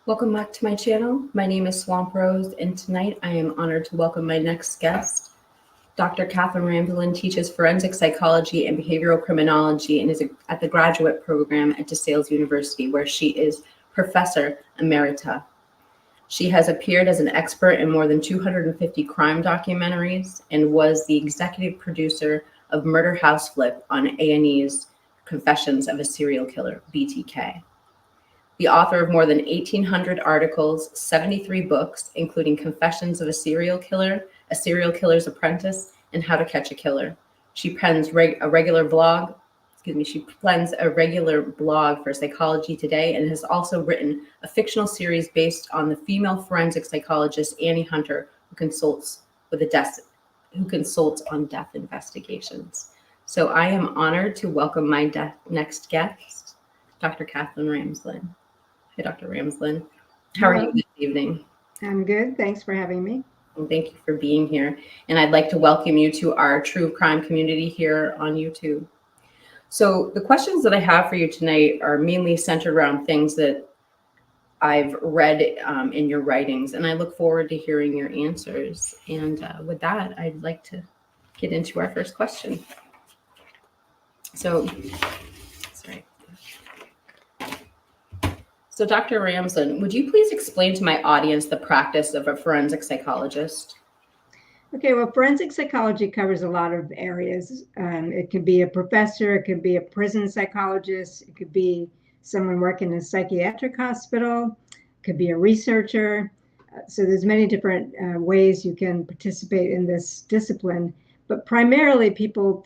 Welcome back to my channel. My name is Swamp Rose, and tonight I am honored to welcome my next guest. Dr. Katherine Ramsland teaches forensic psychology and behavioral criminology and is at the graduate program at DeSales University, where she is Professor Emerita. She has appeared as an expert in more than 250 crime documentaries and was the executive producer of Murder House Flip on A&E's Confessions of a Serial Killer, BTK. The author of more than 1,800 articles, 73 books, including Confessions of a Serial Killer, A Serial Killer's Apprentice, and How to Catch a Killer. She plans a regular blog for Psychology Today and has also written a fictional series based on the female forensic psychologist Annie Hunter, who consults on death investigations. So I am honored to welcome my next guest, Dr. Katherine Ramsland. Hi, Dr. Ramsland. How are you this evening? I'm good. Thanks for having me. Well, thank you for being here. And I'd like to welcome you to our true crime community here on YouTube. So the questions that I have for you tonight are mainly centered around things that I've read in your writings, and I look forward to hearing your answers. And with that, I'd like to get into our first question. So Dr. Ramsland, would you please explain to my audience the practice of a forensic psychologist? Okay, well, forensic psychology covers a lot of areas. It could be a professor, it could be a prison psychologist, it could be someone working in a psychiatric hospital, it could be a researcher. So there's many different ways you can participate in this discipline. But primarily people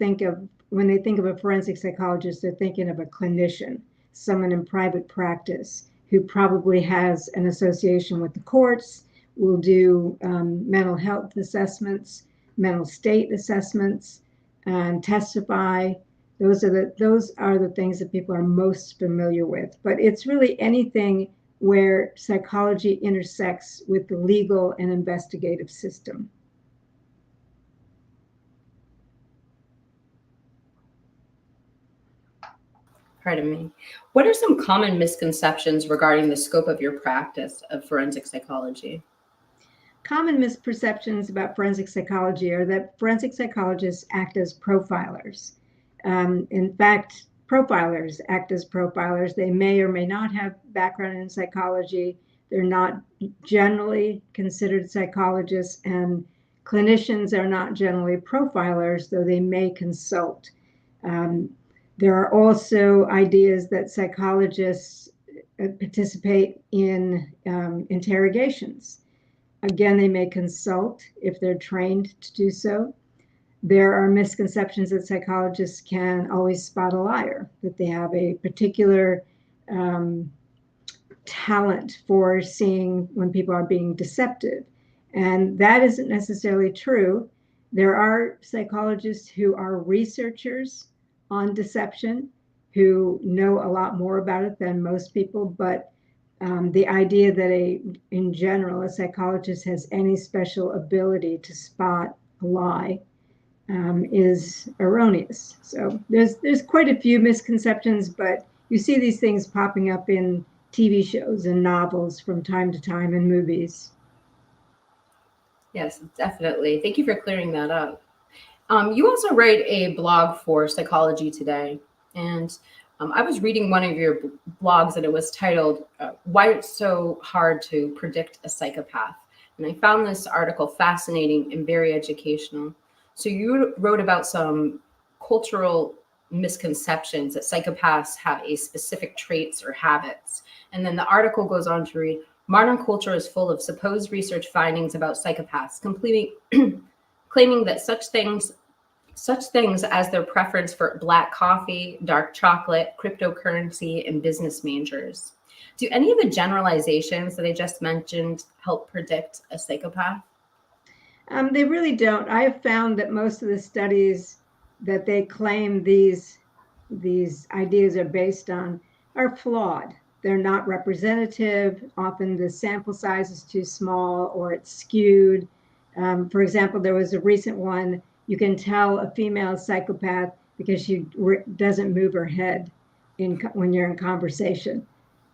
when they think of a forensic psychologist, they're thinking of a clinician, someone in private practice who probably has an association with the courts, will do mental health assessments, mental state assessments, and testify. Those are the things that people are most familiar with. But it's really anything where psychology intersects with the legal and investigative system. Pardon me. What are some common misconceptions regarding the scope of your practice of forensic psychology? Common misperceptions about forensic psychology are that forensic psychologists act as profilers. In fact, profilers act as profilers. They may or may not have background in psychology. They're not generally considered psychologists, and clinicians are not generally profilers, though they may consult. There are also ideas that psychologists participate in interrogations. Again, they may consult if they're trained to do so. There are misconceptions that psychologists can always spot a liar, that they have a particular talent for seeing when people are being deceptive. And that isn't necessarily true. There are psychologists who are researchers on deception, who know a lot more about it than most people, but the idea that in general, a psychologist has any special ability to spot a lie is erroneous. So there's quite a few misconceptions, but you see these things popping up in TV shows and novels from time to time, and movies. Yes, definitely. Thank you for clearing that up. You also write a blog for Psychology Today, and I was reading one of your blogs and it was titled, Why It's So Hard to Predict a Psychopath. And I found this article fascinating and very educational. So you wrote about some cultural misconceptions that psychopaths have a specific traits or habits. And then the article goes on to read, modern culture is full of supposed research findings about psychopaths, claiming that such things as their preference for black coffee, dark chocolate, cryptocurrency, and business majors. Do any of the generalizations that I just mentioned help predict a psychopath? They really don't. I have found that most of the studies that they claim these ideas are based on are flawed. They're not representative. Often the sample size is too small or it's skewed. For example, there was a recent one. You can tell a female psychopath because she doesn't move her head when you're in conversation.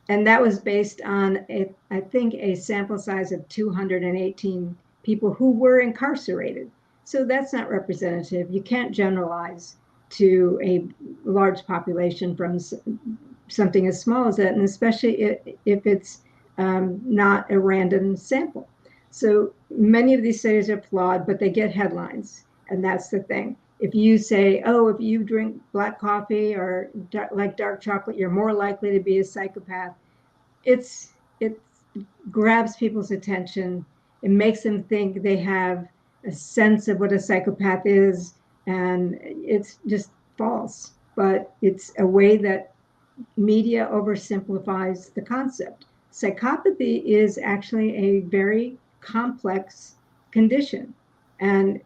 And that was based on, I think, a sample size of 218 people who were incarcerated. So that's not representative. You can't generalize to a large population from something as small as that, and especially if it's not a random sample. So many of these studies are flawed, but they get headlines, and that's the thing. If you say, oh, if you drink black coffee or like dark chocolate, you're more likely to be a psychopath, it grabs people's attention. It makes them think they have a sense of what a psychopath is, and it's just false. But it's a way that media oversimplifies the concept. Psychopathy is actually a very complex condition, and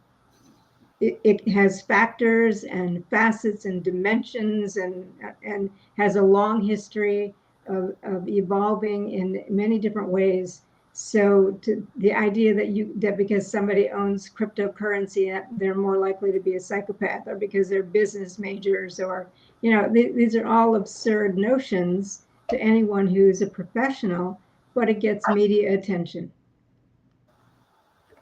it has factors and facets and dimensions, and has a long history of evolving in many different ways. So the idea that because somebody owns cryptocurrency, they're more likely to be a psychopath, or because they're business majors, or these are all absurd notions to anyone who's a professional, but it gets media attention.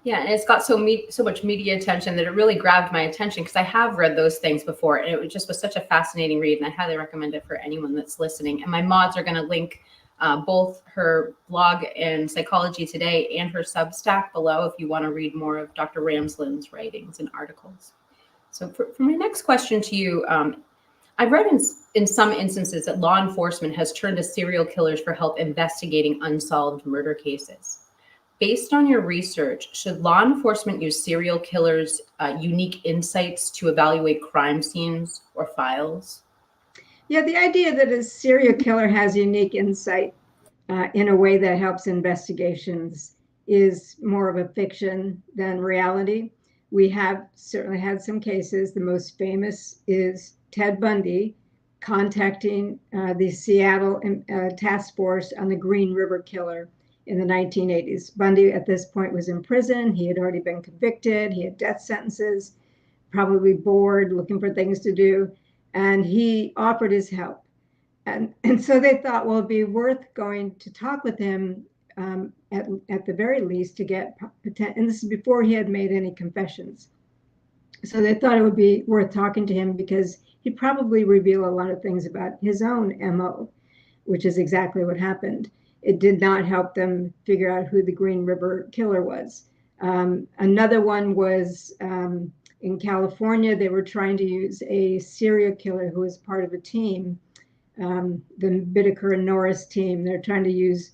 Yeah, and it's got so much media attention that it really grabbed my attention, because I have read those things before, and it just was such a fascinating read, and I highly recommend it for anyone that's listening. And my mods are going to link both her blog in Psychology Today and her Substack below if you want to read more of Dr. Ramsland's writings and articles. So for my next question to you, I've read in some instances that law enforcement has turned to serial killers for help investigating unsolved murder cases. Based on your research, should law enforcement use serial killers' unique insights to evaluate crime scenes or files? Yeah, the idea that a serial killer has unique insight in a way that helps investigations is more of a fiction than reality. We have certainly had some cases. The most famous is Ted Bundy contacting the Seattle task force on the Green River killer in the 1980s. Bundy at this point was in prison. He had already been convicted. He had death sentences, probably bored, looking for things to do. And he offered his help. And so they thought, well, it'd be worth going to talk with him at the very least to get, and this is before he had made any confessions. So they thought it would be worth talking to him because he'd probably reveal a lot of things about his own MO, which is exactly what happened. It did not help them figure out who the Green River killer was. Another one was in California. They were trying to use a serial killer who was part of a team, the Bittaker and Norris team. They're trying to use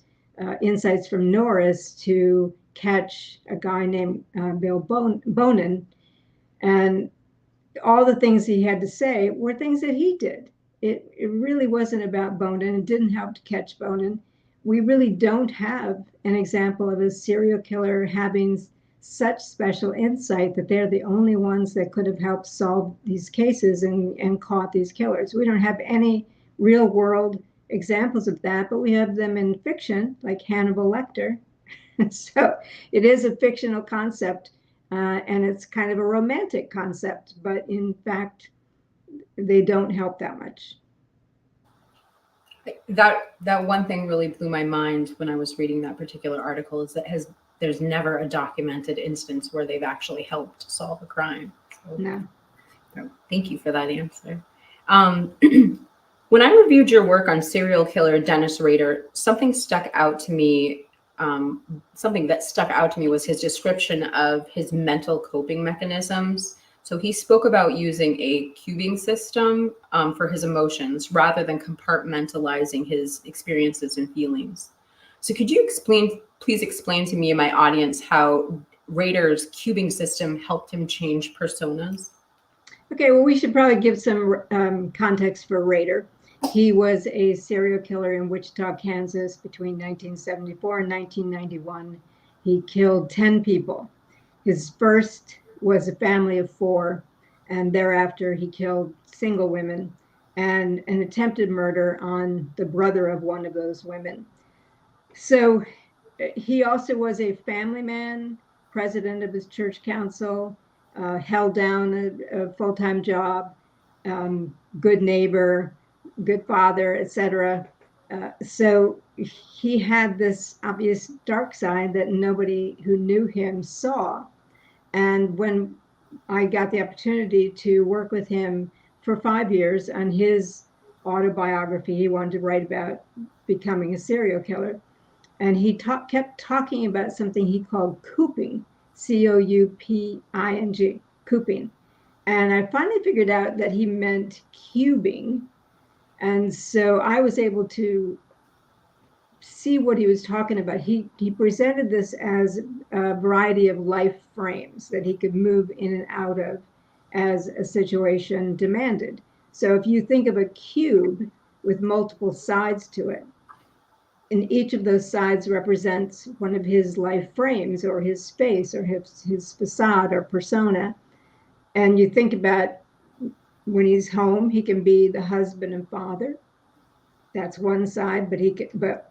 insights from Norris to catch a guy named Bill Bonin. And all the things he had to say were things that he did. It really wasn't about Bonin. It didn't help to catch Bonin. We really don't have an example of a serial killer having such special insight that they're the only ones that could have helped solve these cases and caught these killers. We don't have any real world examples of that, but we have them in fiction, like Hannibal Lecter. So it is a fictional concept, and it's kind of a romantic concept, but in fact, they don't help that much. That one thing really blew my mind when I was reading that particular article, is that there's never a documented instance where they've actually helped solve a crime. So, No. Thank you for that answer. When I reviewed your work on serial killer Dennis Rader, something that stuck out to me was his description of his mental coping mechanisms. So he spoke about using a cubing system for his emotions rather than compartmentalizing his experiences and feelings. So could you please explain to me and my audience how Rader's cubing system helped him change personas? Okay, well, we should probably give some context for Rader. He was a serial killer in Wichita, Kansas between 1974 and 1991. He killed 10 people. His first was a family of 4, and thereafter he killed single women and an attempted murder on the brother of one of those women. So he also was a family man, president of his church council, held down a full-time job, good neighbor, good father, etc. So he had this obvious dark side that nobody who knew him saw. And when I got the opportunity to work with him for 5 years on his autobiography, he wanted to write about becoming a serial killer. And he kept talking about something he called cooping, Couping, cooping. And I finally figured out that he meant cubing. And so I was able to see what he was talking about. He presented this as a variety of life frames that he could move in and out of as a situation demanded. So if you think of a cube with multiple sides to it, and each of those sides represents one of his life frames or his space or his facade or persona. And you think about when he's home, he can be the husband and father. That's one side, but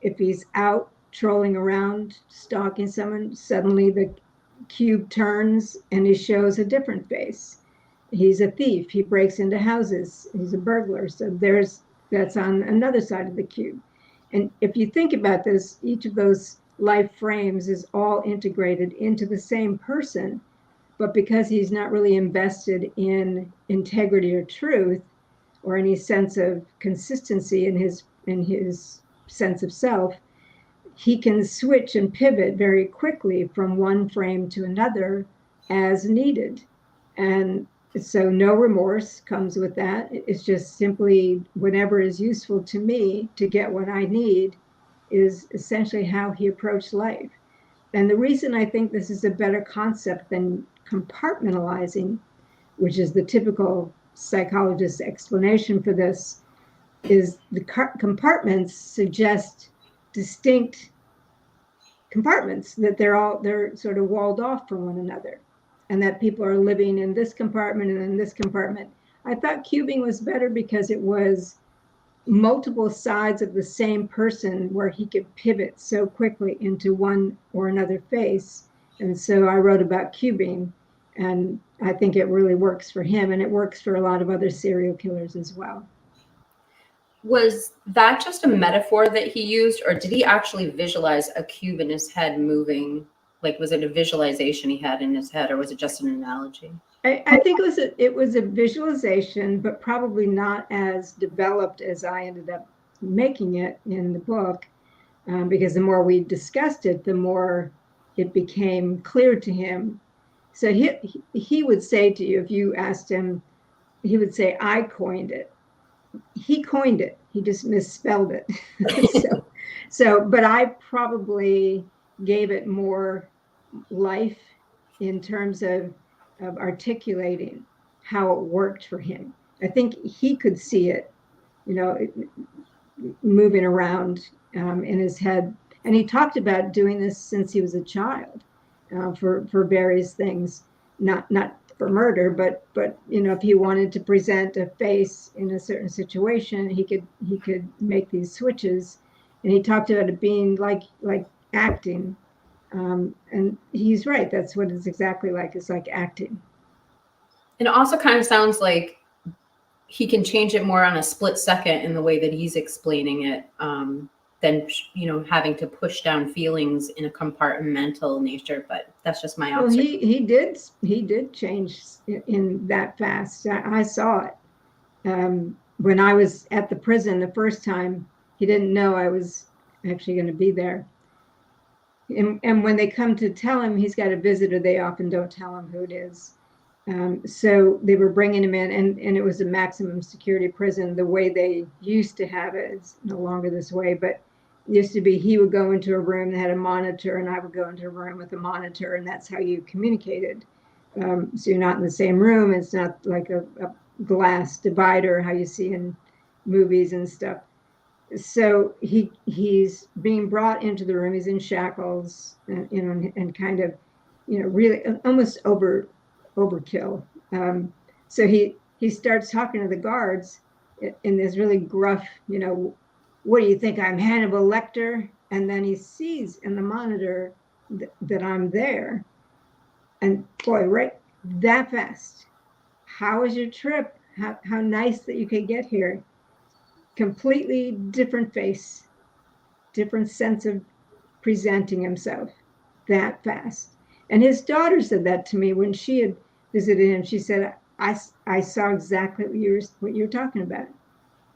if he's out trolling around, stalking someone, suddenly the cube turns and he shows a different face. He's a thief. He breaks into houses. He's a burglar. So that's on another side of the cube. And if you think about this, each of those life frames is all integrated into the same person. But because he's not really invested in integrity or truth or any sense of consistency in his sense of self, he can switch and pivot very quickly from one frame to another as needed. And so no remorse comes with that. It's just simply whatever is useful to me to get what I need is essentially how he approached life. And the reason I think this is a better concept than compartmentalizing, which is the typical psychologist's explanation for this, is the compartments suggest distinct compartments, that they're sort of walled off from one another, and that people are living in this compartment and in this compartment. I thought cubing was better because it was multiple sides of the same person where he could pivot so quickly into one or another face. And so I wrote about cubing, and I think it really works for him, and it works for a lot of other serial killers as well. Was that just a metaphor that he used, or did he actually visualize a cube in his head moving? Like, was it a visualization he had in his head, or was it just an analogy? I think it was a visualization, but probably not as developed as I ended up making it in the book, because the more we discussed it, the more it became clear to him. So he would say to you, if you asked him, he would say, "I coined it." He coined it. He just misspelled it. But I probably gave it more life in terms of articulating how it worked for him. I think he could see it, moving around in his head. And he talked about doing this since he was a child for various things, not for murder, but if he wanted to present a face in a certain situation, he could make these switches. And he talked about it being like acting. And he's right. That's what it's exactly like. It's like acting. And it also kind of sounds like he can change it more on a split second in the way that he's explaining it, than having to push down feelings in a compartmental nature. But that's just my observation. Well, he did change in that fast. I saw it when I was at the prison the first time. He didn't know I was actually going to be there. And when they come to tell him he's got a visitor, they often don't tell him who it is. So they were bringing him in, and it was a maximum security prison. The way they used to have it is no longer this way, but it used to be he would go into a room that had a monitor, and I would go into a room with a monitor, and that's how you communicated. So you're not in the same room. It's not like a glass divider, how you see in movies and stuff. So he's being brought into the room. He's in shackles, and kind of, really almost overkill. So he starts talking to the guards in this really gruff, what do you think, I'm Hannibal Lecter? And then he sees in the monitor that I'm there. And boy, right that fast. How was your trip? How nice that you could get here. completely different face, different sense of presenting himself that fast. And his daughter said that to me when she had visited him. She said, I saw exactly what you're talking about,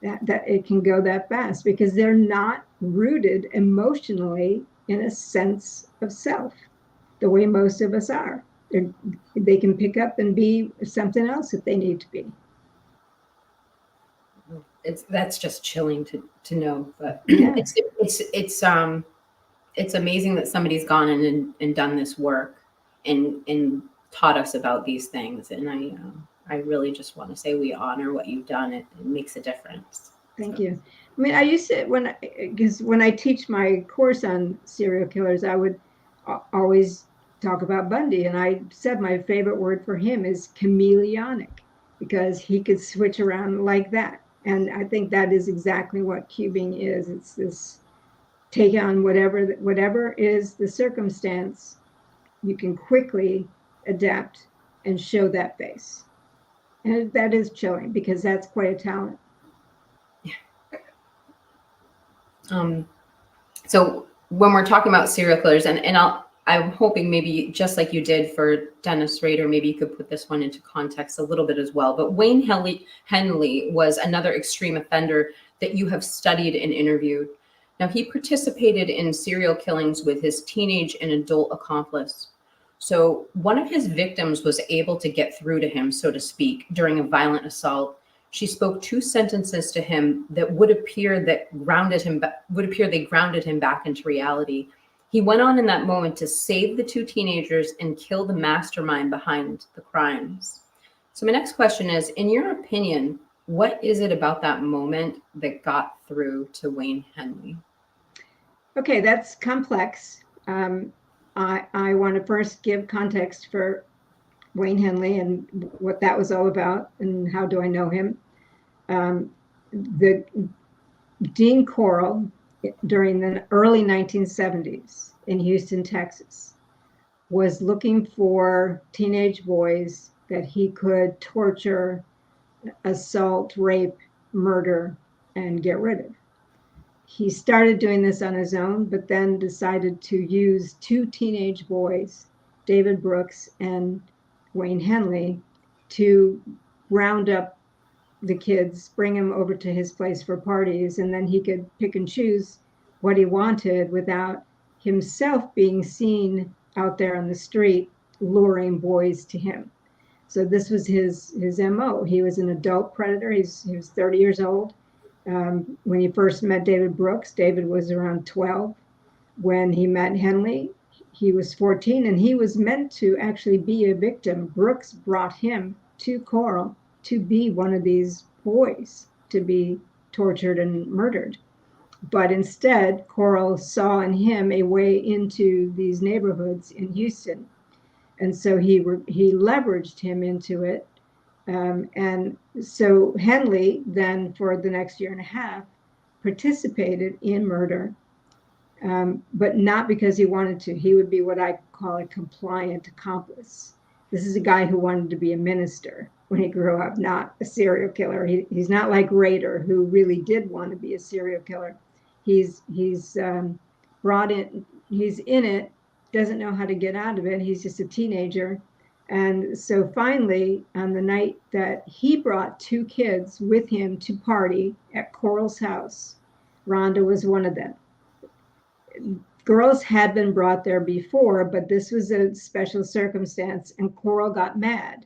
that it can go that fast because they're not rooted emotionally in a sense of self the way most of us are. They can pick up and be something else if they need to be. That's just chilling to know, but Yeah. it's amazing that somebody's gone in and done this work and taught us about these things. And I really just want to say we honor what you've done. It makes a difference. Thank you. I mean, I used to, because when I teach my course on serial killers, I would always talk about Bundy. And I said my favorite word for him is chameleonic, because he could switch around like that. And I think that is exactly what cubing is. It's this take on whatever is the circumstance, you can quickly adapt and show that face. And that is chilling because that's quite a talent. So when we're talking about serial killers, and I'm hoping maybe just like you did for Dennis Rader, maybe you could put this one into context a little bit as well. But Wayne Henley was another extreme offender that you have studied and interviewed. Now, he participated in serial killings with his teenage and adult accomplice. So one of his victims was able to get through to him, so to speak, during a violent assault. She spoke 2 sentences to him that would appear they grounded him back into reality. He went on in that moment to save the 2 teenagers and kill the mastermind behind the crimes. So my next question is, in your opinion, what is it about that moment that got through to Wayne Henley? Okay, that's complex. I want to first give context for Wayne Henley and what that was all about and how do I know him. The Dean Corll, during the early 1970s in Houston, Texas, was looking for teenage boys that he could torture, assault, rape, murder, and get rid of. He started doing this on his own, but then decided to use 2 teenage boys, David Brooks and Wayne Henley, to round up the kids, bring them over to his place for parties, and then he could pick and choose what he wanted without himself being seen out there on the street luring boys to him. So this was his MO. He was an adult predator. He was 30 years old. When he first met David Brooks, David was around 12. When he met Henley, he was 14, and he was meant to actually be a victim. Brooks brought him to Corll to be one of these boys to be tortured and murdered. But instead, Corll saw in him a way into these neighborhoods in Houston. And so he leveraged him into it. And so Henley then, for the next year and a half, participated in murder, but not because he wanted to. He would be what I call a compliant accomplice. This is a guy who wanted to be a minister when he grew up, not a serial killer. He's not like Rader, who really did want to be a serial killer. He's brought in, he's in it, doesn't know how to get out of it. He's just a teenager. And so finally, on the night that he brought 2 kids with him to party at Corll's house, Rhonda was one of them. Girls had been brought there before, but this was a special circumstance, and Corll got mad.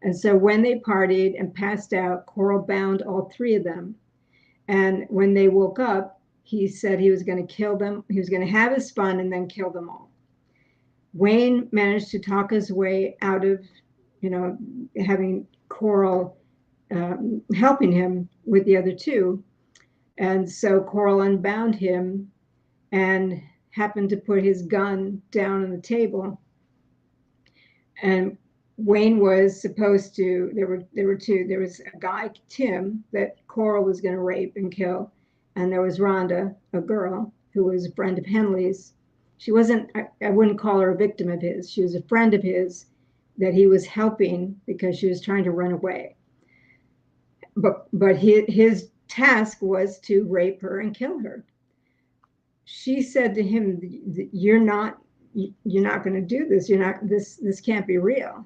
And so when they partied and passed out, Corll bound all 3 of them. And when they woke up, he said he was going to kill them. He was going to have his fun and then kill them all. Wayne managed to talk his way out of, having Corll helping him with the other 2. And so Corll unbound him and happened to put his gun down on the table. And Wayne was supposed to, there were 2. There was a guy, Tim, that Corll was going to rape and kill. And there was Rhonda, a girl who was a friend of Henley's. She wasn't, I wouldn't call her a victim of his. She was a friend of his that he was helping because she was trying to run away. But his task was to rape her and kill her. She said to him, you're not going to do this. This can't be real.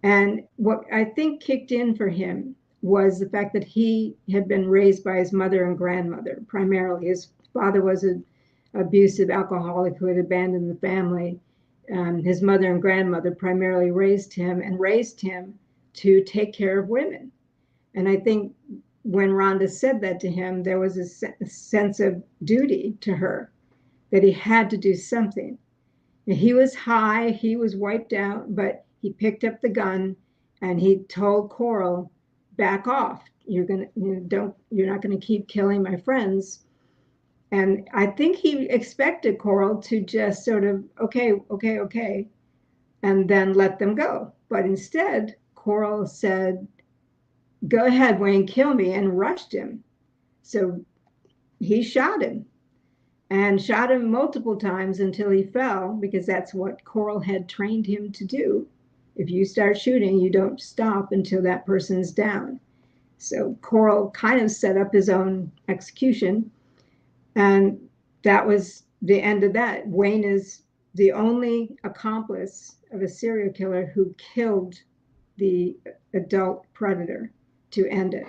And what I think kicked in for him was the fact that he had been raised by his mother and grandmother, primarily. His father was an abusive alcoholic who had abandoned the family. His mother and grandmother primarily raised him to take care of women. And I think when Rhonda said that to him, there was a sense of duty to her, that he had to do something. And he was high, he was wiped out, but he picked up the gun and he told Coral, back off. You're not going to keep killing my friends. And I think he expected Coral to just sort of, okay, and then let them go. But instead, Coral said, go ahead, Wayne, kill me, and rushed him. So he shot him and shot him multiple times until he fell, because that's what Coral had trained him to do. If you start shooting, you don't stop until that person's down. So Coral kind of set up his own execution, and that was the end of that. Wayne is the only accomplice of a serial killer who killed the adult predator to end it.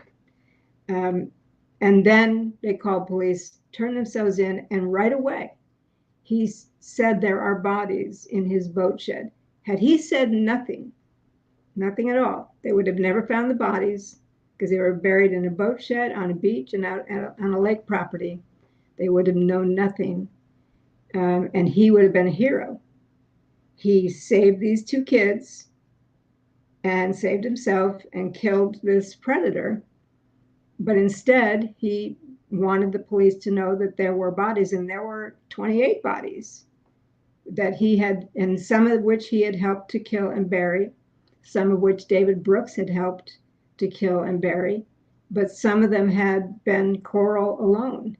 And then they called police, turned themselves in, and right away he said there are bodies in his boat shed. Had he said nothing at all, they would have never found the bodies, because they were buried in a boat shed, on a beach, and out on a lake property. They would have known nothing, and he would have been a hero. He saved these two kids and saved himself and killed this predator. But instead, he wanted the police to know that there were bodies, and there were 28 bodies that he had, and some of which he had helped to kill and bury, some of which David Brooks had helped to kill and bury, but some of them had been Coral alone.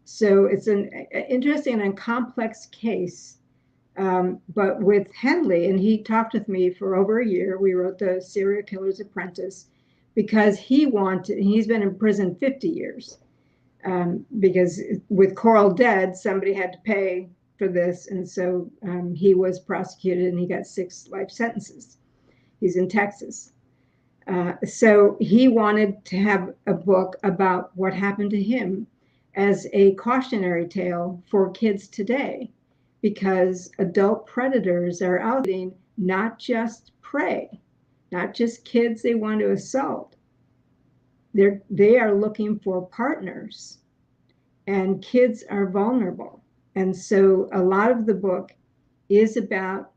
So it's an interesting and complex case. But with Henley, and he talked with me for over a year, we wrote the Serial Killer's Apprentice, because he's been in prison 50 years. Because with Coral dead, somebody had to pay for this. And so he was prosecuted and he got 6 life sentences. He's in Texas. So he wanted to have a book about what happened to him as a cautionary tale for kids today, because adult predators are out there, not just prey, not just kids they want to assault. They are looking for partners, and kids are vulnerable. And so a lot of the book is about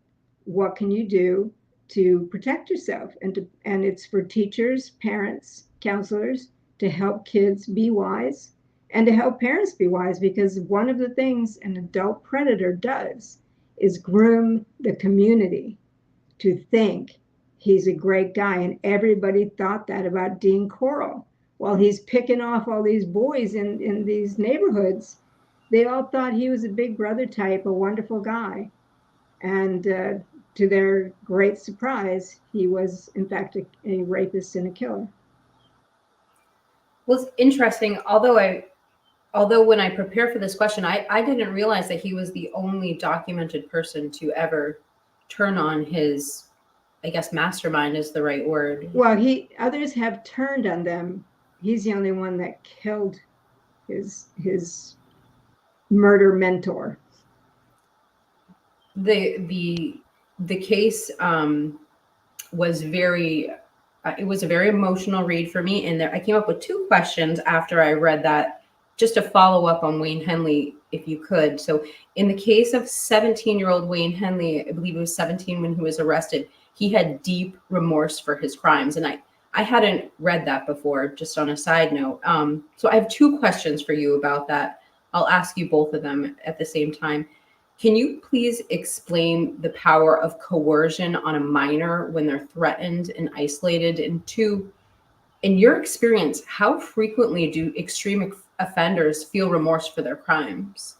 what can you do to protect yourself, and it's for teachers, parents, counselors, to help kids be wise and to help parents be wise, because one of the things an adult predator does is groom the community to think he's a great guy. And everybody thought that about Dean Coral. While he's picking off all these boys in these neighborhoods, they all thought he was a big brother type, a wonderful guy. And to their great surprise, he was, in fact, a rapist and a killer. Well, it's interesting. Although when I prepare for this question, I didn't realize that he was the only documented person to ever turn on his, I guess, mastermind is the right word. Well, others have turned on them. He's the only one that killed his murder mentor. The case was it was a very emotional read for me, and I came up with 2 questions after I read that, just to follow up on Wayne Henley, if you could. So in the case of 17-year-old Wayne Henley, I believe he was 17 when he was arrested, he had deep remorse for his crimes. And I hadn't read that before, just on a side note. So I have 2 questions for you about that. I'll ask you both of them at the same time. Can you please explain the power of coercion on a minor when they're threatened and isolated? And 2, in your experience, how frequently do extreme offenders feel remorse for their crimes?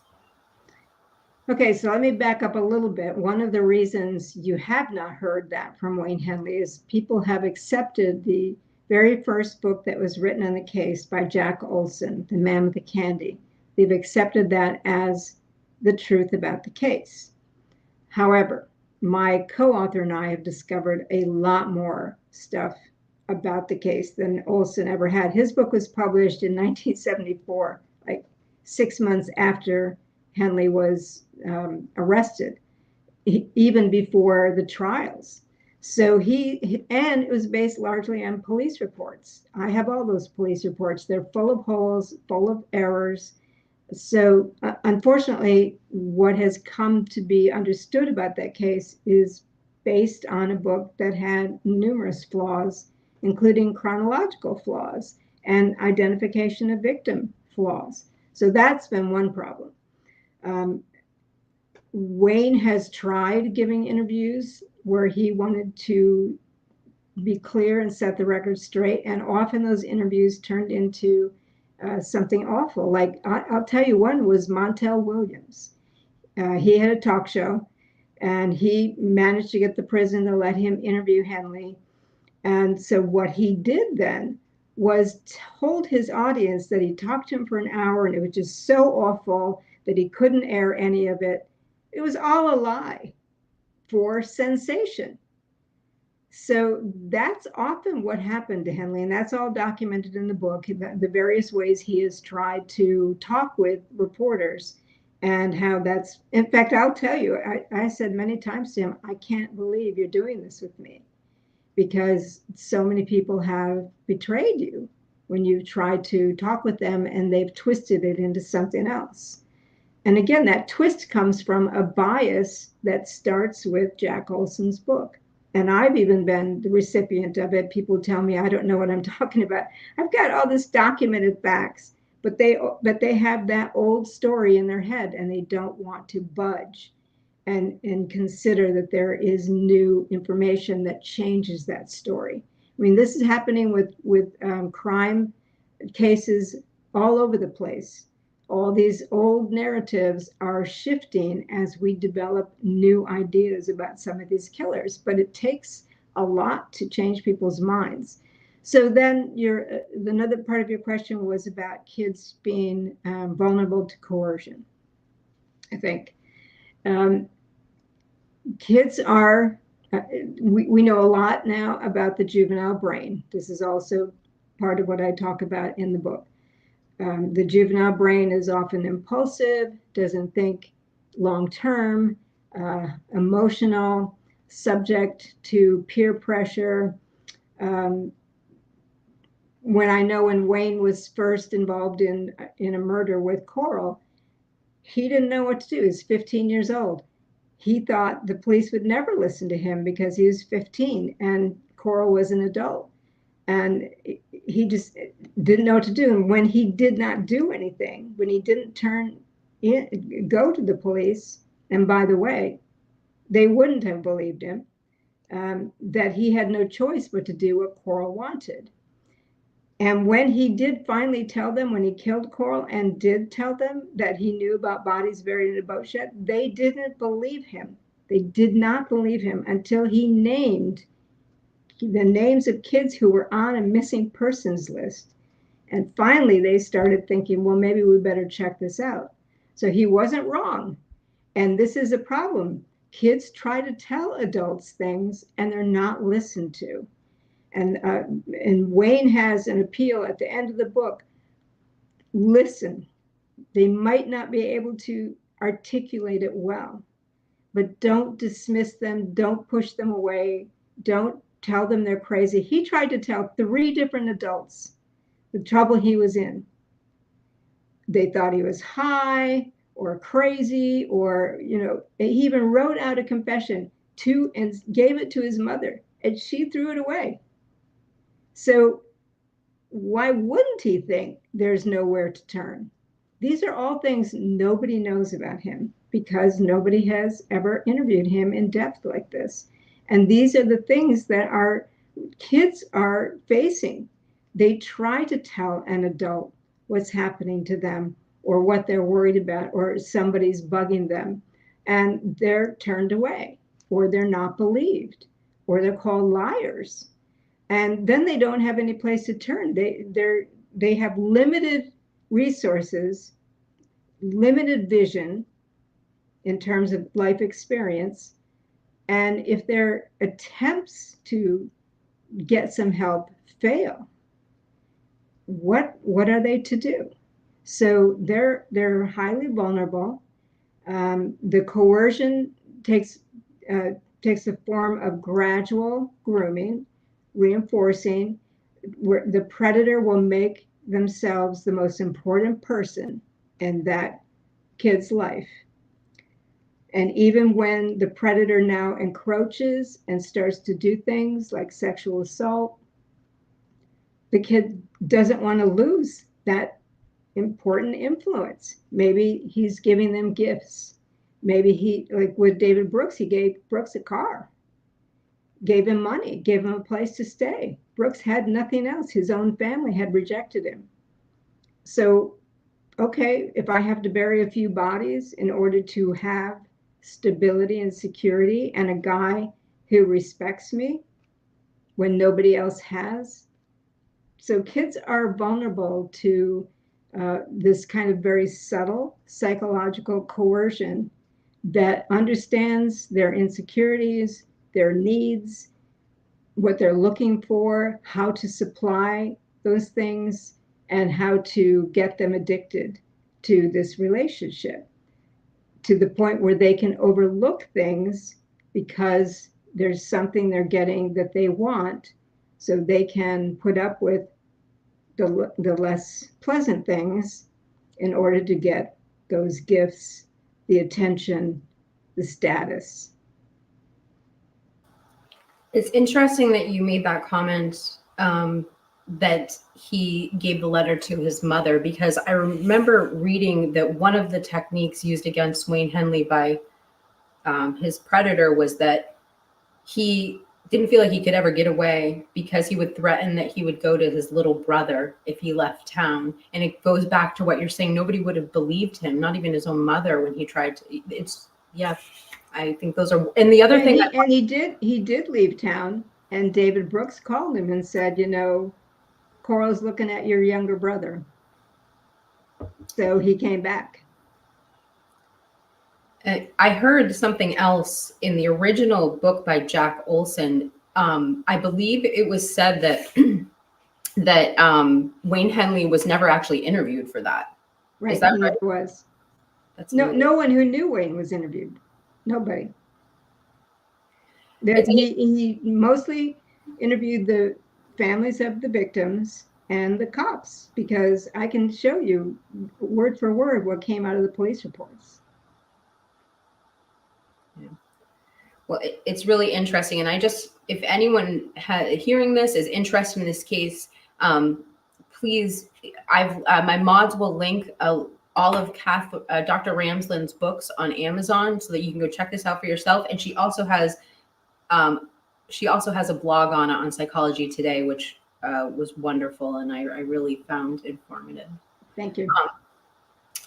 Okay, so let me back up a little bit. One of the reasons you have not heard that from Wayne Henley is people have accepted the very first book that was written on the case by Jack Olson, The Man with the Candy. They've accepted that as the truth about the case. However, my co-author and I have discovered a lot more stuff about the case than Olson ever had. His book was published in 1974, like 6 months after Henley was arrested, even before the trials. So and it was based largely on police reports. I have all those police reports. They're full of holes, full of errors. So unfortunately, what has come to be understood about that case is based on a book that had numerous flaws, including chronological flaws and identification of victim flaws. So that's been one problem. Wayne has tried giving interviews where he wanted to be clear and set the record straight, and often those interviews turned into something awful. Like I'll tell you, one was Montel Williams. He had a talk show, and he managed to get the prison to let him interview Henley. And so what he did then was told his audience that he talked to him for an hour, and it was just so awful that he couldn't air any of it. It was all a lie for sensation. So that's often what happened to Henley, and that's all documented in the book, the various ways he has tried to talk with reporters and how that's, in fact, I'll tell you, I said many times to him, I can't believe you're doing this with me, because so many people have betrayed you when you've tried to talk with them and they've twisted it into something else. And again, that twist comes from a bias that starts with Jack Olson's book. And I've even been the recipient of it. People tell me I don't know what I'm talking about. I've got all this documented facts, but they have that old story in their head, and they don't want to budge and consider that there is new information that changes that story. I mean, this is happening with crime cases all over the place. All these old narratives are shifting as we develop new ideas about some of these killers, but it takes a lot to change people's minds. So then another part of your question was about kids being vulnerable to coercion, I think. Kids are, we know a lot now about the juvenile brain. This is also part of what I talk about in the book. The juvenile brain is often impulsive, doesn't think long-term, emotional, subject to peer pressure. When Wayne was first involved in a murder with Coral, he didn't know what to do. He was 15 years old. He thought the police would never listen to him because he was 15 and Coral was an adult. And he just didn't know what to do. And when he did not do anything, when he didn't go to the police, and by the way, they wouldn't have believed him, that he had no choice but to do what Coral wanted. And when he did finally tell them, when he killed Coral and did tell them that he knew about bodies buried in a boat shed, they didn't believe him. They did not believe him until he named the names of kids who were on a missing persons list. And finally, they started thinking, well, maybe we better check this out. So he wasn't wrong. And this is a problem. Kids try to tell adults things and they're not listened to. And Wayne has an appeal at the end of the book. Listen, they might not be able to articulate it well, but don't dismiss them. Don't push them away. Don't tell them they're crazy. He tried to tell 3 different adults the trouble he was in. They thought he was high or crazy, or, he even wrote out a confession and gave it to his mother, and she threw it away. So why wouldn't he think there's nowhere to turn? These are all things nobody knows about him because nobody has ever interviewed him in depth like this. And these are the things that our kids are facing. They try to tell an adult what's happening to them or what they're worried about, or somebody's bugging them, and they're turned away, or they're not believed, or they're called liars. And then they don't have any place to turn. They have limited resources, limited vision in terms of life experience. And if their attempts to get some help fail, what are they to do? So they're highly vulnerable. The coercion takes the form of gradual grooming, reinforcing, where the predator will make themselves the most important person in that kid's life. And even when the predator now encroaches and starts to do things like sexual assault, the kid doesn't want to lose that important influence. Maybe he's giving them gifts. Maybe he, like with David Brooks, he gave Brooks a car, gave him money, gave him a place to stay. Brooks had nothing else. His own family had rejected him. So, okay, if I have to bury a few bodies in order to have stability and security and a guy who respects me when nobody else has. So kids are vulnerable to this kind of very subtle psychological coercion that understands their insecurities, their needs, what they're looking for, how to supply those things, and how to get them addicted to this relationship to the point where they can overlook things because there's something they're getting that they want, so they can put up with the less pleasant things in order to get those gifts, the attention, the status. It's interesting that you made that comment that he gave the letter to his mother, because I remember reading that one of the techniques used against Wayne Henley by his predator was that he didn't feel like he could ever get away because he would threaten that he would go to his little brother if he left town. And it goes back to what you're saying. Nobody would have believed him, not even his own mother, when he tried to. It's, yeah, I think those are. And the other thing. He did leave town, and David Brooks called him and said, you know, Coral's looking at your younger brother. So he came back. I heard something else in the original book by Jack Olson. I believe it was said that Wayne Henley was never actually interviewed for that. Right, Is that he right? never was. That's no one who knew Wayne was interviewed. Nobody. He mostly interviewed the families of the victims and the cops, because I can show you word for word what came out of the police reports. Yeah. Well, it's really interesting. And if anyone hearing this is interested in this case, please, my mods will link all of Dr. Ramsland's books on Amazon so that you can go check this out for yourself. And she also has a blog on it on Psychology Today, which was wonderful, and I really found informative. Thank you.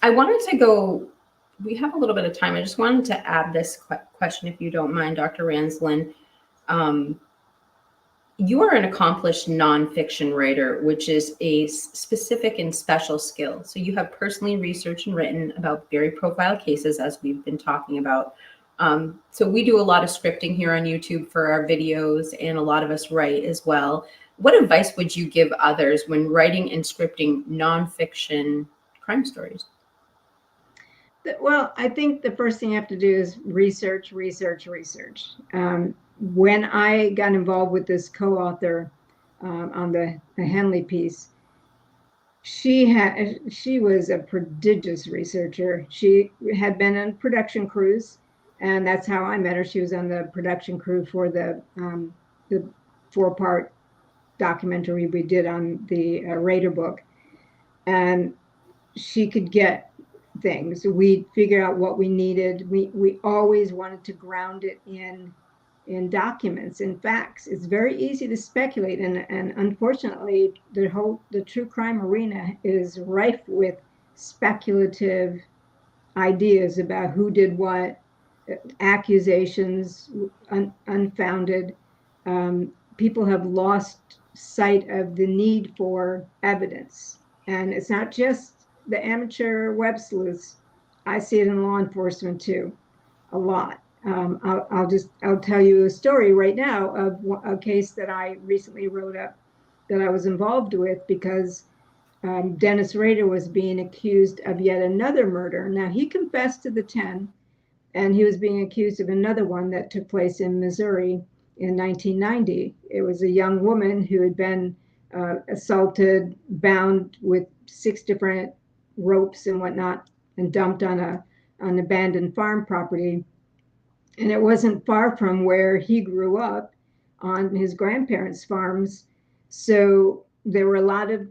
I wanted to go. We have a little bit of time. I just wanted to add this question, if you don't mind, Dr. Ramsland. You are an accomplished nonfiction writer, which is a specific and special skill. So you have personally researched and written about very profile cases, as we've been talking about. So we do a lot of scripting here on YouTube for our videos, and a lot of us write as well. What advice would you give others when writing and scripting nonfiction crime stories? Well, I think the first thing you have to do is research. When I got involved with this co-author on the Henley piece, she was a prodigious researcher. She had been on production crews, and that's how I met her. She was on the production crew for the 4-part documentary we did on the Rader book, and she could get things. We'd figure out what we needed. We always wanted to ground it in documents, in facts. It's very easy to speculate, and unfortunately, the true crime arena is rife with speculative ideas about who did what, accusations, unfounded, people have lost sight of the need for evidence. And it's not just the amateur web sleuths. I see it in law enforcement too, a lot. I'll tell you a story right now of a case that I recently wrote up that I was involved with because Dennis Rader was being accused of yet another murder. Now, he confessed to the 10, and he was being accused of another one that took place in Missouri in 1990. It was a young woman who had been assaulted, bound with 6 different ropes and whatnot, and dumped on an abandoned farm property. And it wasn't far from where he grew up on his grandparents' farms. So there were a lot of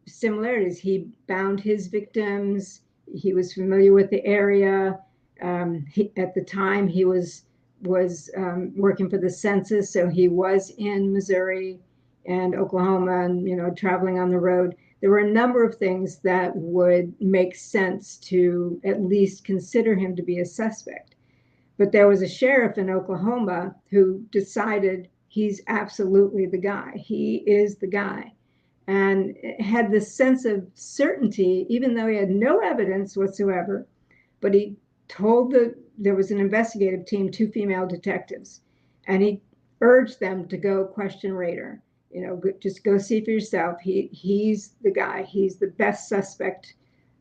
similarities. He bound his victims. He was familiar with the area. At the time, he was working for the census, so he was in Missouri and Oklahoma, and traveling on the road. There were a number of things that would make sense to at least consider him to be a suspect. But there was a sheriff in Oklahoma who decided he's absolutely the guy. He is the guy. And had this sense of certainty, even though he had no evidence whatsoever. But he told there was an investigative team, 2 female detectives, and he urged them to go question Rader. Just go see for yourself. He's the guy. He's the best suspect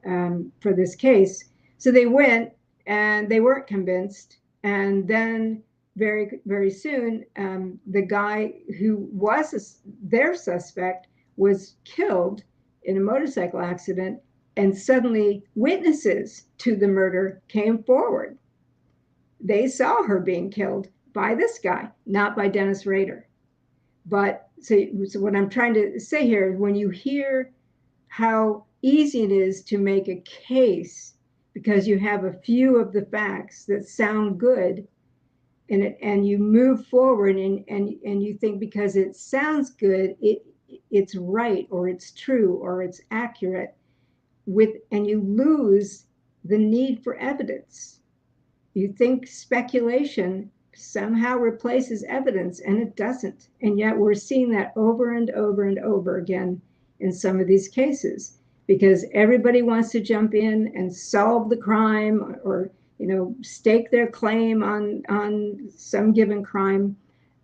for this case. So they went, and they weren't convinced. And then very, very soon, the guy who was their suspect was killed in a motorcycle accident, and suddenly witnesses to the murder came forward. They saw her being killed by this guy, not by Dennis Rader. But so what I'm trying to say here is when you hear how easy it is to make a case because you have a few of the facts that sound good, and you move forward and you think because it sounds good, it's right, or it's true, or it's accurate, and you lose the need for evidence. You think speculation somehow replaces evidence, and it doesn't. And yet we're seeing that over and over and over again in some of these cases, because everybody wants to jump in and solve the crime, or stake their claim on some given crime,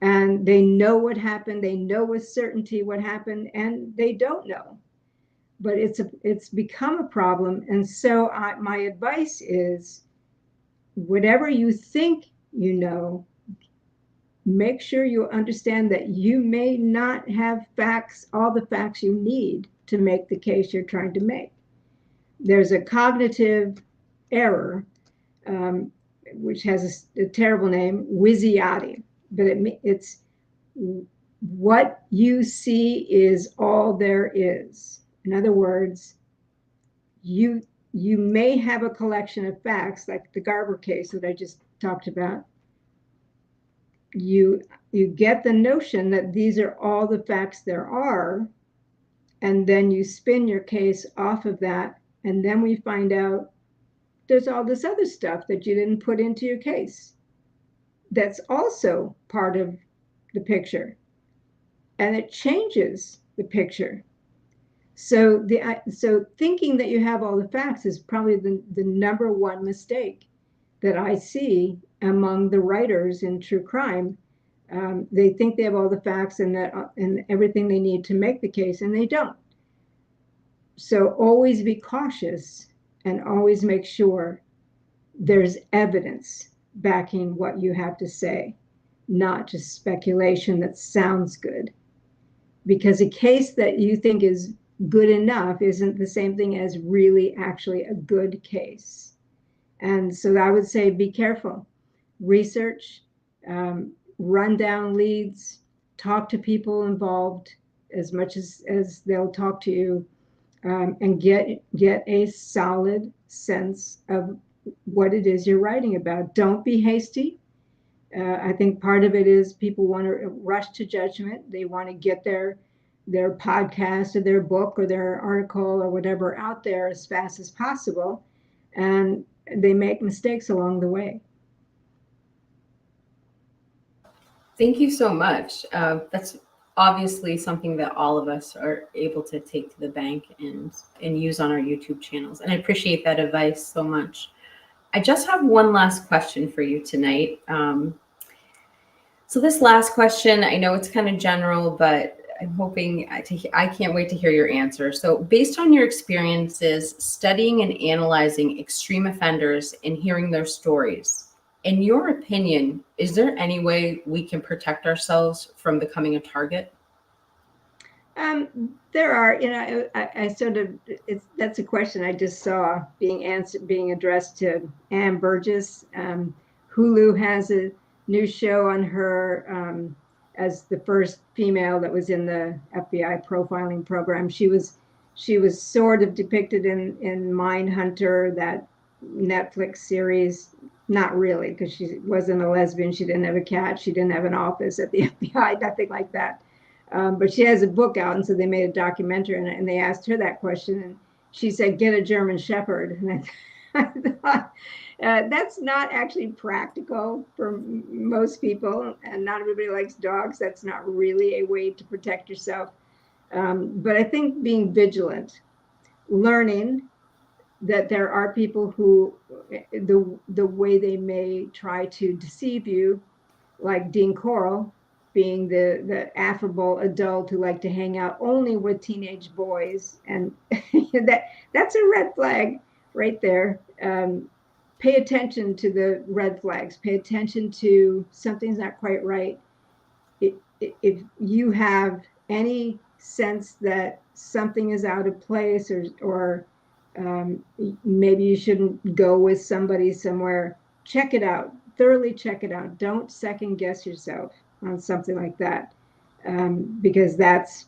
and they know what happened, they know with certainty what happened, and they don't know. But it's become a problem. And so my advice is, whatever you think make sure you understand that you may not have all the facts you need to make the case you're trying to make. There's a cognitive error, which has a terrible name, Wizziati, but it's what you see is all there is. In other words, you may have a collection of facts, like the Garber case that I just talked about. You get the notion that these are all the facts there are, and then you spin your case off of that, and then we find out there's all this other stuff that you didn't put into your case that's also part of the picture, and it changes the picture. So thinking that you have all the facts is probably the number one mistake that I see among the writers in true crime. They think they have all the facts and everything they need to make the case, and they don't. So always be cautious and always make sure there's evidence backing what you have to say, not just speculation that sounds good. Because a case that you think is good enough isn't the same thing as really actually a good case. And so I would say be careful. Research, run down leads, talk to people involved as much as they'll talk to you, and get a solid sense of what it is you're writing about. Don't be hasty. I think part of it is people want to rush to judgment. They want to get their podcast or their book or their article or whatever out there as fast as possible, and they make mistakes along the way. Thank you so much. That's obviously something that all of us are able to take to the bank and use on our YouTube channels. And I appreciate that advice so much. I just have one last question for you tonight. So this last question, I know it's kind of general, but I'm hoping I can't wait to hear your answer. So based on your experiences studying and analyzing extreme offenders and hearing their stories, in your opinion, is there any way we can protect ourselves from becoming a target? There are, I sort of, that's a question I just saw being addressed to Ann Burgess. Hulu has a new show on her as the first female that was in the FBI profiling program. She was sort of depicted in Mindhunter, that Netflix series. Not really, because she wasn't a lesbian. She didn't have a cat. She didn't have an office at the FBI, nothing like that. But she has a book out, and so they made a documentary, and they asked her that question, and she said, "Get a German Shepherd." And I thought that's not actually practical for most people, and not everybody likes dogs. That's not really a way to protect yourself. But I think being vigilant, learning that there are people who, the way they may try to deceive you, like Dean Corll, being the affable adult who like to hang out only with teenage boys, and that's a red flag right there. Pay attention to the red flags. Pay attention to something's not quite right. If you have any sense that something is out of place, or maybe you shouldn't go with somebody somewhere, check it out. Thoroughly check it out. Don't second guess yourself on something like that, because that's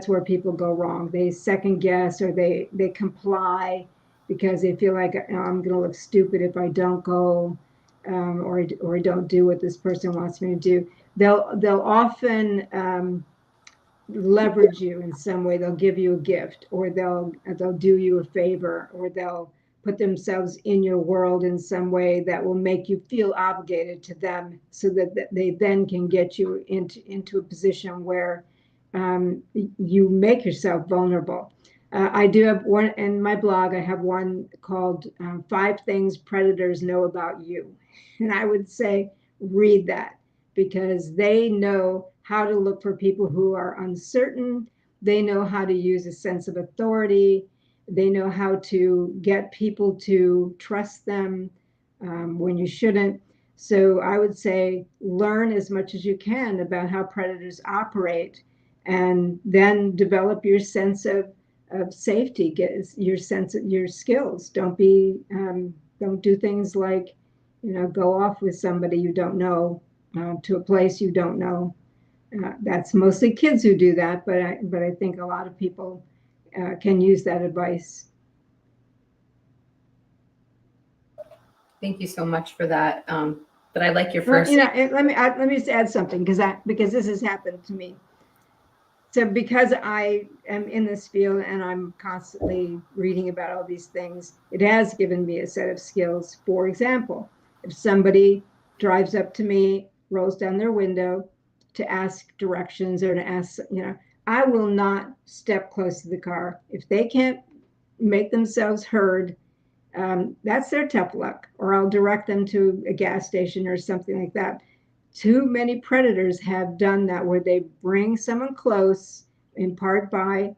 where people go wrong. They second guess, or they comply because they feel like, oh, I'm going to look stupid if I don't go, or don't do what this person wants me to do. They'll often leverage you in some way. They'll give you a gift, or they'll do you a favor, or they'll put themselves in your world in some way that will make you feel obligated to them, so that they then can get you into a position where you make yourself vulnerable. I do have one in my blog. I have one called 5 Things Predators Know About You. And I would say read that, because they know how to look for people who are uncertain. They know how to use a sense of authority. They know how to get people to trust them when you shouldn't. So I would say learn as much as you can about how predators operate, and then develop your sense of safety. Get your sense of your skills. Don't do things like, go off with somebody you don't know, to a place you don't know. That's mostly kids who do that, but I think a lot of people can use that advice. Thank you so much for that. But I like your Well, first. let me just add something, because this has happened to me. So because I am in this field and I'm constantly reading about all these things, it has given me a set of skills. For example, if somebody drives up to me, rolls down their window to ask directions, or to ask, I will not step close to the car. If they can't make themselves heard, that's their tough luck, or I'll direct them to a gas station or something like that. Too many predators have done that, where they bring someone close, in part by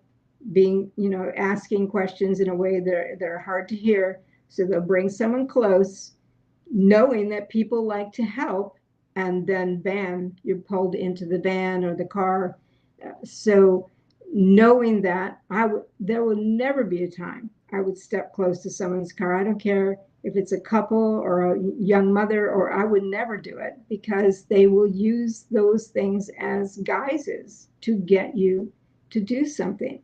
being, asking questions in a way that are hard to hear. So they'll bring someone close, knowing that people like to help, and then bam, you're pulled into the van or the car. So knowing that, there will never be a time I would step close to someone's car. I don't care if it's a couple or a young mother, or I would never do it, because they will use those things as guises to get you to do something.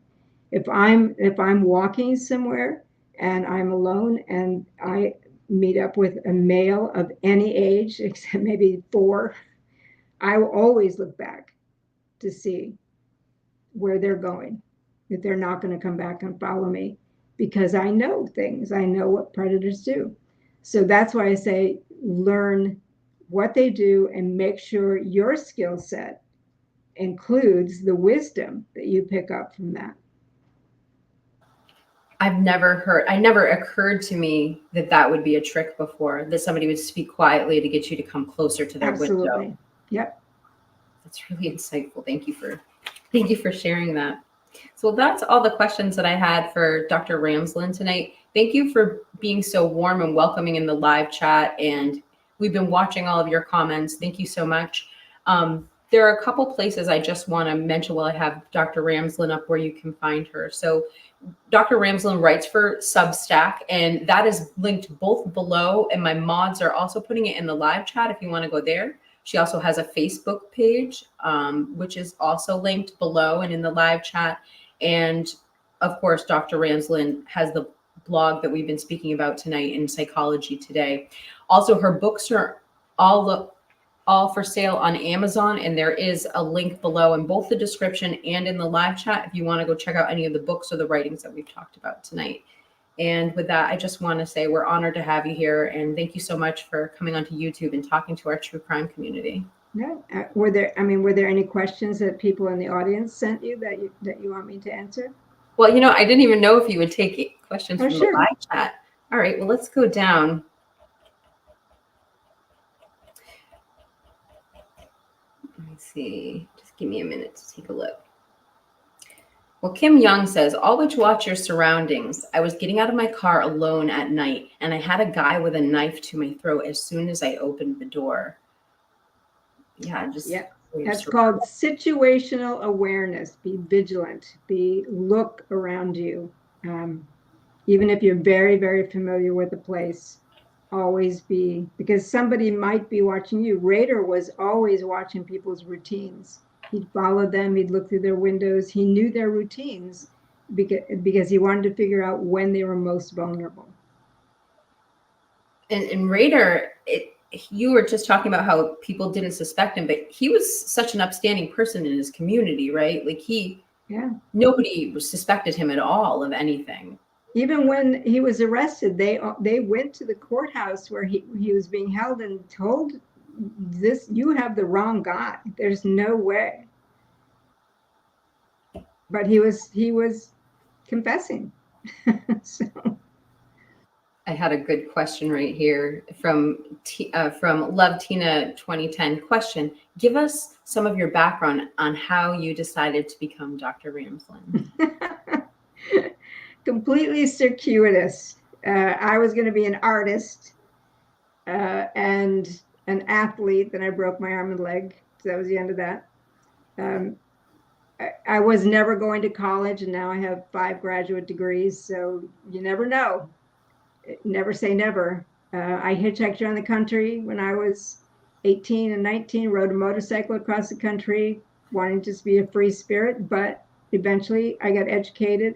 If I'm walking somewhere and I'm alone, and I meet up with a male of any age except maybe 4, I will always look back to see where they're going, if they're not going to come back and follow me, because I know things. I know what predators do. So that's why I say learn what they do and make sure your skill set includes the wisdom that you pick up from that. It never occurred to me that that would be a trick before, that somebody would speak quietly to get you to come closer to their Absolutely. window. Yep. That's really insightful. Thank you for sharing that. So that's all the questions that I had for Dr. Ramsland tonight. Thank you for being so warm and welcoming in the live chat. And we've been watching all of your comments. Thank you so much. There are a couple places I just want to mention while I have Dr. Ramsland up where you can find her. So Dr. Ramsland writes for Substack, and that is linked both below, and my mods are also putting it in the live chat if you want to go there. She also has a Facebook page, which is also linked below and in the live chat. And of course, Dr. Ramsland has the blog that we've been speaking about tonight in Psychology Today. Also, her books are all for sale on Amazon, and there is a link below in both the description and in the live chat if you want to go check out any of the books or the writings that we've talked about tonight. And with that, I just want to say we're honored to have you here, and thank you so much for coming onto YouTube and talking to our true crime community. No, were there any questions that people in the audience sent you that you want me to answer? Well, I didn't even know if you would take questions from sure. the live chat. All right, well, let's go down. Let me see. Just give me a minute to take a look. Well, Kim Young says, always watch your surroundings. I was getting out of my car alone at night, and I had a guy with a knife to my throat as soon as I opened the door. That's called situational awareness. Be vigilant. Look around you. Even if you're very, very familiar with the place, always be, because somebody might be watching you. Rader was always watching people's routines. He'd follow them. He'd look through their windows. He knew their routines because he wanted to figure out when they were most vulnerable. And Rader, you were just talking about how people didn't suspect him, but he was such an upstanding person in his community, right? Like nobody suspected him at all of anything. Even when he was arrested, they went to the courthouse where he was being held and told, this, you have the wrong guy. There's no way. But he was confessing. So. I had a good question right here from Love Tina 2010. Question: give us some of your background on how you decided to become Dr. Ramsland. Completely circuitous. I was going to be an artist and an athlete. Then I broke my arm and leg. So that was the end of that. I was never going to college, and now I have 5 graduate degrees. So you never know. Never say never. I hitchhiked around the country when I was 18 and 19, rode a motorcycle across the country, wanting to just be a free spirit. But eventually I got educated,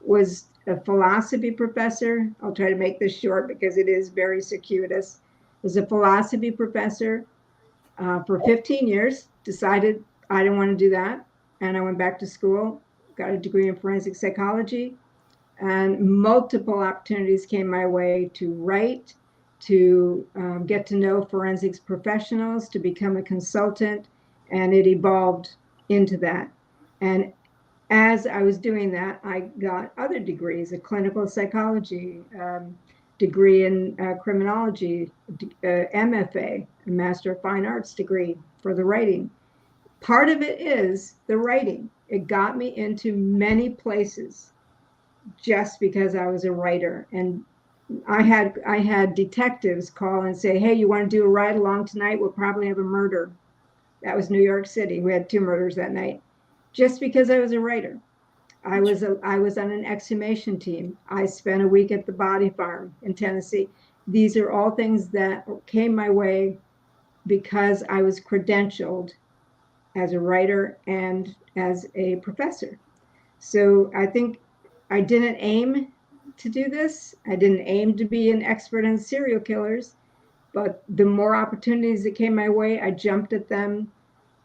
was a philosophy professor. I'll try to make this short because it is very circuitous. Was a philosophy professor for 15 years, decided I didn't want to do that. And I went back to school, got a degree in forensic psychology, and multiple opportunities came my way to write, to get to know forensics professionals, to become a consultant, and it evolved into that. And as I was doing that, I got other degrees, a clinical psychology degree in criminology, MFA, a Master of Fine Arts degree for the writing. Part of it is the writing. It got me into many places just because I was a writer. And I had detectives call and say, hey, you want to do a ride along tonight? We'll probably have a murder. That was New York City. We had 2 murders that night. Just because I was a writer. I was on an exhumation team. I spent a week at the body farm in Tennessee. These are all things that came my way because I was credentialed as a writer and as a professor. So I think I didn't aim to do this. I didn't aim to be an expert on serial killers, but the more opportunities that came my way, I jumped at them,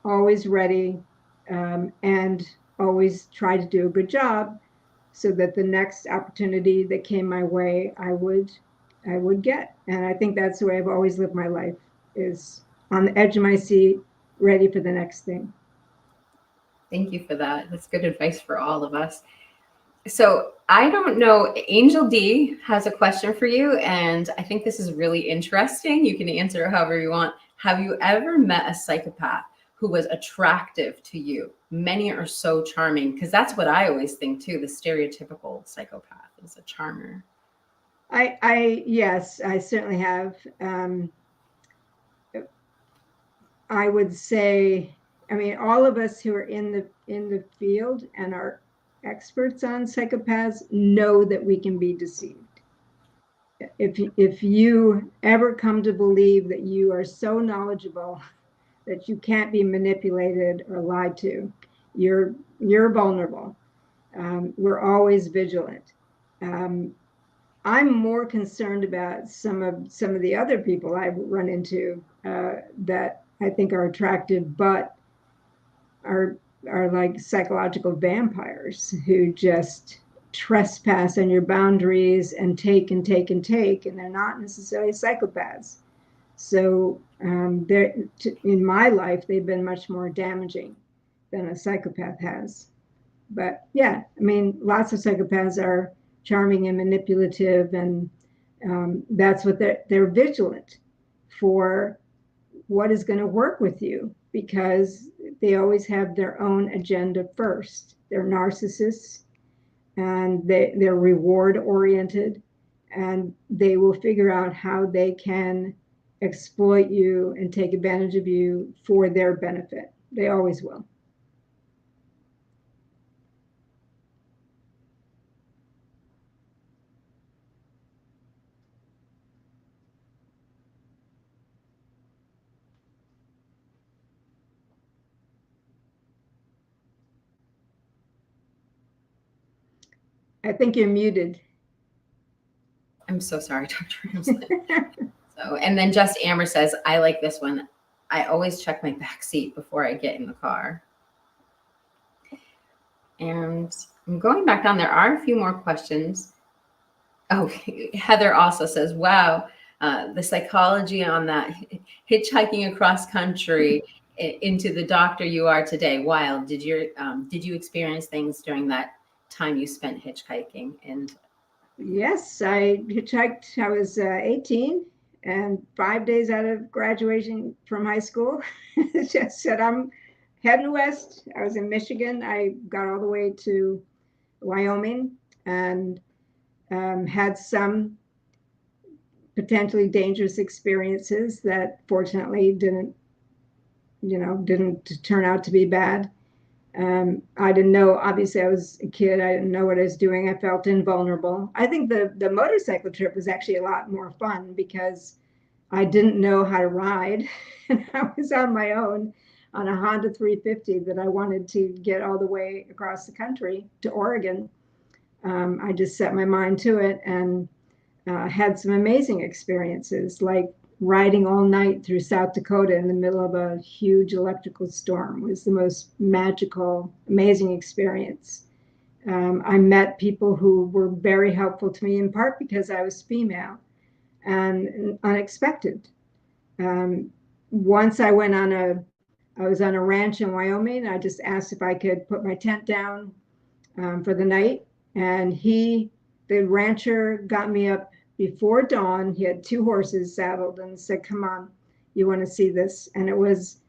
always ready, and always tried to do a good job so that the next opportunity that came my way, I would get. And I think that's the way I've always lived my life, is on the edge of my seat, ready for the next thing. Thank you for that. That's good advice for all of us. So I don't know, Angel D has a question for you, and I think this is really interesting. You can answer however you want. Have you ever met a psychopath who was attractive to you? Many are so charming, because that's what I always think too. The stereotypical psychopath is a charmer. Yes, I certainly have. I would say, I mean, all of us who are in the field and are experts on psychopaths know that we can be deceived. If you ever come to believe that you are so knowledgeable that you can't be manipulated or lied to, you're vulnerable. We're always vigilant. I'm more concerned about some of the other people I've run into that I think are attractive, but are like psychological vampires who just trespass on your boundaries and take and take and take, and they're not necessarily psychopaths. So in my life, they've been much more damaging than a psychopath has. But yeah, I mean, lots of psychopaths are charming and manipulative, and that's what they're vigilant for what is going to work with you, because they always have their own agenda first. They're narcissists, and they're reward oriented, and they will figure out how they can exploit you and take advantage of you for their benefit. They always will. I think you're muted. I'm so sorry, Dr. Ramsland. So, and then Just Amber says, I like this one. I always check my back seat before I get in the car. And I'm going back down. There are a few more questions. Oh, Heather also says, wow, the psychology on that hitchhiking across country into the doctor you are today. Wild. Did you experience things during that time you spent hitchhiking? And yes, I hitchhiked. I was 18, and 5 days out of graduation from high school, just said, I'm heading west. I was in Michigan. I got all the way to Wyoming, and had some potentially dangerous experiences that fortunately didn't turn out to be bad. I didn't know, obviously I was a kid, I didn't know what I was doing. I felt invulnerable. I think the motorcycle trip was actually a lot more fun because I didn't know how to ride, and I was on my own on a Honda 350 that I wanted to get all the way across the country to Oregon. I just set my mind to it, and had some amazing experiences, like riding all night through South Dakota in the middle of a huge electrical storm. It was the most magical, amazing experience. I met people who were very helpful to me, in part because I was female and unexpected. Once I was on a ranch in Wyoming. I just asked if I could put my tent down for the night, and the rancher, got me up before dawn. He had 2 horses saddled and said, come on, you want to see this? And it was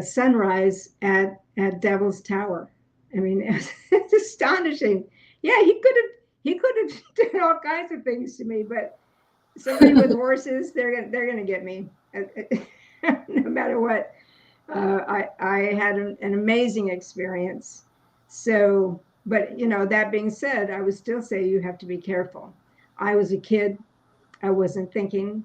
sunrise at Devil's Tower. I mean, it's astonishing. Yeah, he could have done all kinds of things to me, but somebody with horses, they're gonna get me no matter what. I had an amazing experience. So, but that being said, I would still say you have to be careful. I was a kid. I wasn't thinking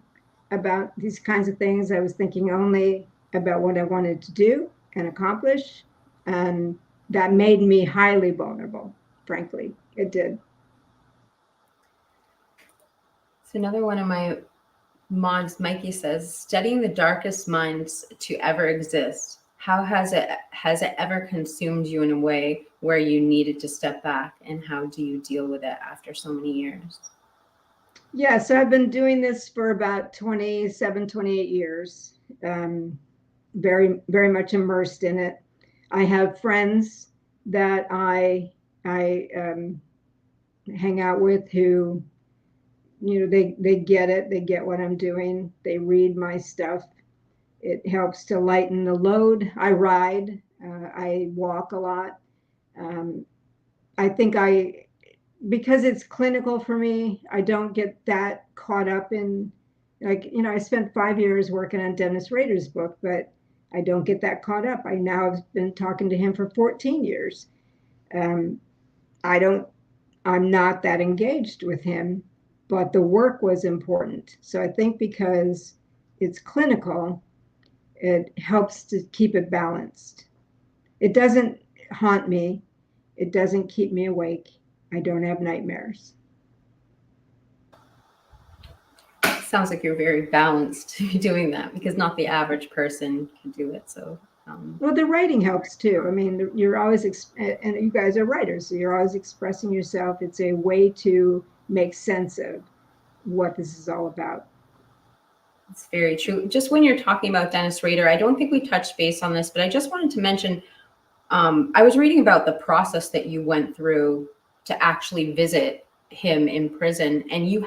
about these kinds of things. I was thinking only about what I wanted to do and accomplish. And that made me highly vulnerable, frankly. It did. so another one of my mods, Mikey says, studying the darkest minds to ever exist. How has it ever consumed you in a way where you needed to step back, and how do you deal with it after so many years? Yeah, so I've been doing this for about 27, 28 years. very, very much immersed in it. I have friends that I hang out with who, they get it. They get what I'm doing. They read my stuff. It helps to lighten the load. I ride. I walk a lot. I think because it's clinical for me, I don't get that caught up in, like, I spent 5 years working on Dennis Rader's book, but I don't get that caught up. I now have been talking to him for 14 years. I'm not that engaged with him, but the work was important. So I think because it's clinical, it helps to keep it balanced. It doesn't haunt me. It doesn't keep me awake. I don't have nightmares. Sounds like you're very balanced doing that, because not the average person can do it. So, well, the writing helps too. I mean, you're always, and you guys are writers, so you're always expressing yourself. It's a way to make sense of what this is all about. it's very true. Just when you're talking about Dennis Rader, I don't think we touched base on this, but I just wanted to mention, I was reading about the process that you went through to actually visit him in prison, and you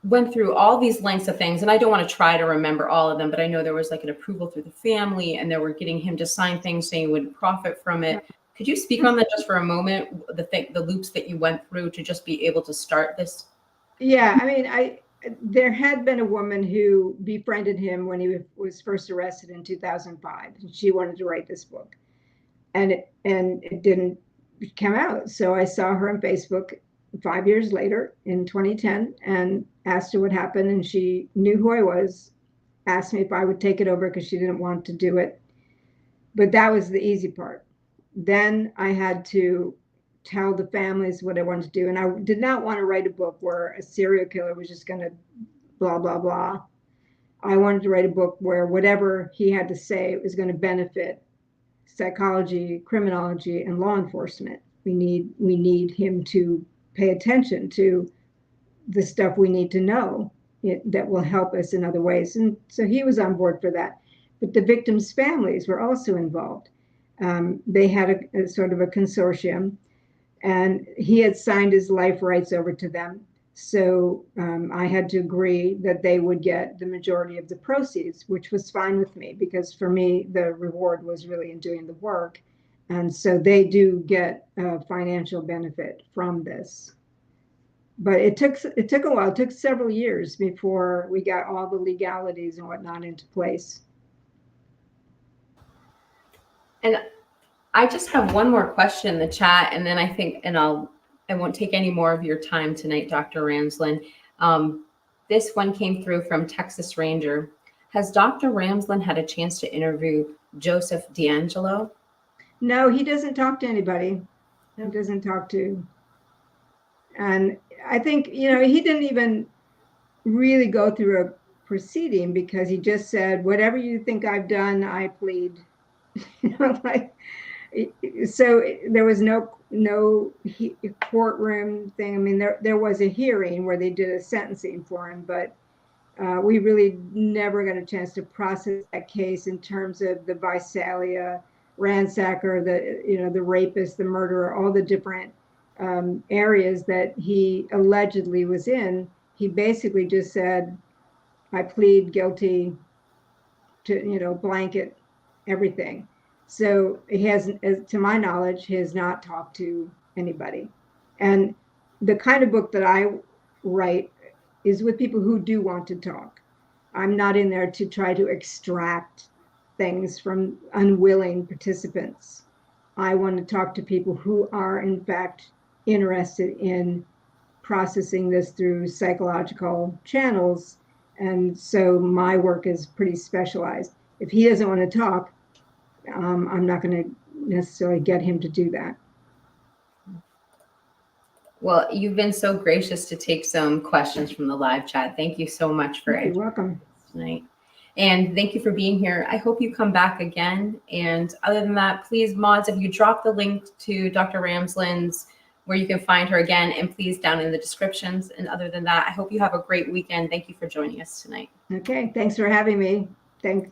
went through all these lengths of things, and I don't want to try to remember all of them, but I know there was like an approval through the family, and they were getting him to sign things saying he would profit from it. Could you speak on that just for a moment, the loops that you went through to just be able to start this? Yeah, I mean, there had been a woman who befriended him when he was first arrested in 2005, and she wanted to write this book, and it didn't come out. So I saw her on Facebook 5 years later in 2010 and asked her what happened, and she knew who I was, asked me if I would take it over because she didn't want to do it. But that was the easy part. Then I had to tell the families what I wanted to do, and I did not want to write a book where a serial killer was just going to blah blah blah. I wanted to write a book where whatever he had to say was going to benefit psychology, criminology, and law enforcement. We need him to pay attention to the stuff we need to know that will help us in other ways. And so he was on board for that. But the victims' families were also involved. They had a sort of a consortium, and he had signed his life rights over to them. So I had to agree that they would get the majority of the proceeds, which was fine with me, because for me, the reward was really in doing the work. And so they do get a financial benefit from this. But it took a while. It took several years before we got all the legalities and whatnot into place. And I just have one more question in the chat, and then I think, I won't take any more of your time tonight, Dr. Ramsland. This one came through from Texas Ranger. Has Dr. Ramsland had a chance to interview Joseph D'Angelo? No, he doesn't talk to anybody. He doesn't talk to. And I think, he didn't even really go through a proceeding, because he just said, whatever you think I've done, I plead. So there was no courtroom thing. I mean, there was a hearing where they did a sentencing for him, but we really never got a chance to process that case in terms of the Visalia ransacker, the rapist, the murderer, all the different areas that he allegedly was in. He basically just said, I plead guilty to, blanket everything. So he has, to my knowledge, he has not talked to anybody. And the kind of book that I write is with people who do want to talk. I'm not in there to try to extract things from unwilling participants. I want to talk to people who are, in fact, interested in processing this through psychological channels. And so my work is pretty specialized. If he doesn't want to talk, I'm not going to necessarily get him to do that. Well, you've been so gracious to take some questions from the live chat. Thank you so much for You're welcome tonight. And thank you for being here. I hope you come back again. And other than that, please, mods, if you drop the link to Dr. Ramsland's, where you can find her again, and please down in the descriptions. And other than that, I hope you have a great weekend. Thank you for joining us tonight. Okay, thanks for having me. Thank you.